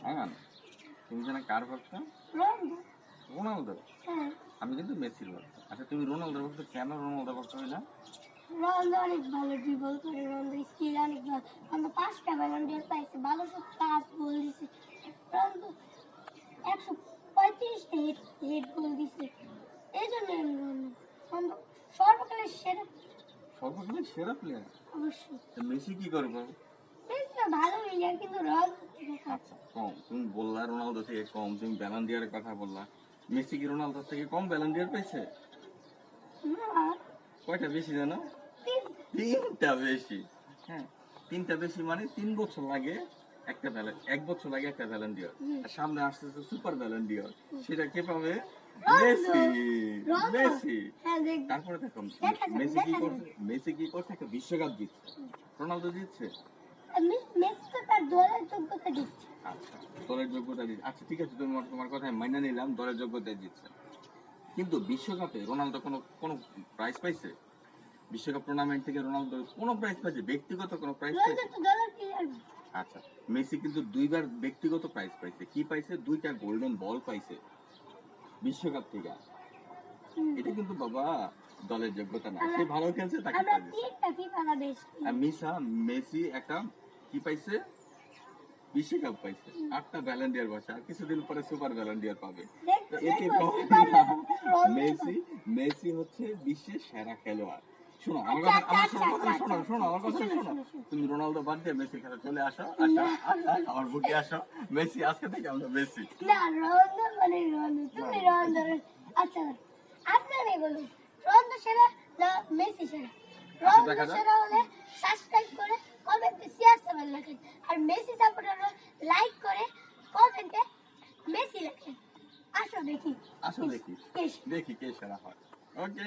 হ্যাঁ, তুমি জানো কার ভক্ত? রোনালদো। রোনালদো। হ্যাঁ, আমি কিন্তু মেসির ভক্ত। আচ্ছা তুমি রোনালদোর ভক্ত কেন রোনালদো ভক্ত হইলা? রোনালদো অনেক ভালো ড্রিবল করে, রোনালদো স্কিল অনেক ভালো। রোনালদো 5টা ব্যালন ডি'র পাইছে, ভালো সব পাস গোল দিছে। রোনালদো 135টা হেড গোল দিছে। এই জন্য আমি রোনালদো সর্বকালের সেরা। সর্বকালের সেরা প্লেয়ার। অবশ্যই মেসি কি করবে? মেসিও ভালো প্লেয়ার, কিন্তু রোনালদো থেকে খারাপ। আচ্ছা কম, তুমি বললা রোনালদো থেকে কম, তুমি ব্যালন ডি'র কথা বললা। মেসি কি রোনালদো থেকে কম ব্যালন ডি'র পাইছে? না, কয়টা বেশি জানো? তিন- তিনটা বেশি। হ্যাঁ, তিনটা বেশি মানে 3 বছর লাগে একটা ব্যালন, 1 বছর লাগে একটা ব্যালন ডি'র। আর সামনে আসতেছে সুপার ব্যালন ডি'র, সেটা কে পাবে? মেসি। রোনালদো। মেসি। হ্যাঁ, দেখ, তারপরে দেখো দেখা যাবে, মেসি কি দেখা করছে? মেসি কি করছে? একটা বিশ্বকাপ জিতছে। রোনালদো জিতছে। মেসি তো তার দলের যোগ্যতা দিচ্ছে। আচ্ছা, দলের যোগ্যতা দিচ্ছে। আচ্ছা ঠিক আছে, তোমার কথায় মাইনে নিলাম, দলের যোগ্যতা দিচ্ছে। কিন্তু বিশ্বকাপে রোনালদো কোনো কোনো প্রাইজ পাইছে? বিশ্বকাপ টুর্নামেন্ট থেকে রোনালদো কোনো প্রাইজ পাইছে? ব্যক্তিগত কোনো প্রাইজ রোনালদো পাইছে? তো দলের প্লেয়ার। আচ্ছা, মেসি কিন্তু 2বার ব্যক্তিগত প্রাইজ পাইছে। কি পাইছে? 2টা গোল্ডেন বল পাইছে বিশ্বকাপ থেকে। এটা কিন্তু বাবা দলের যোগ্যতা না, সে ভালো খেলছে তাকে আমরা পাইছে। 3টা ফিফা দেশ। আর মেসি একটা কি পাইছে? বিশ্বকাপ পাইছে। 8টা ব্যালন ডি'র পাইছে। আর কিছুদিন পরে সুপার ব্যালন ডি'র পাবে। তো একে মেসি হচ্ছে বিশ্বের সেরা খেলোয়াড়। শোনো আমার কথা, আমার কথা শোনো। তুমি রোনালদো বাদ দিয়ে মেসির কাছে চলে আসো, আমার বুকে আসো। মেসি আজকে থেকে আমরা মেসি। না, রোনালদো মানে রোনালদো, তুমি রোনালদো। আচ্ছা, আপনারই বলুন, রোনালদো সেরা না মেসি সেরা? দেখা রোনালদো যাক। সেরা হলে সাবস্ক্রাইব করে কমেন্টে CR7 লেখেন, আর মেসি সাপোর্টার লাইক করে কমেন্টে মেসি লেখেন। আসো দেখি আসো দেখি কে দেখি কে সেরা হয়। ওকে।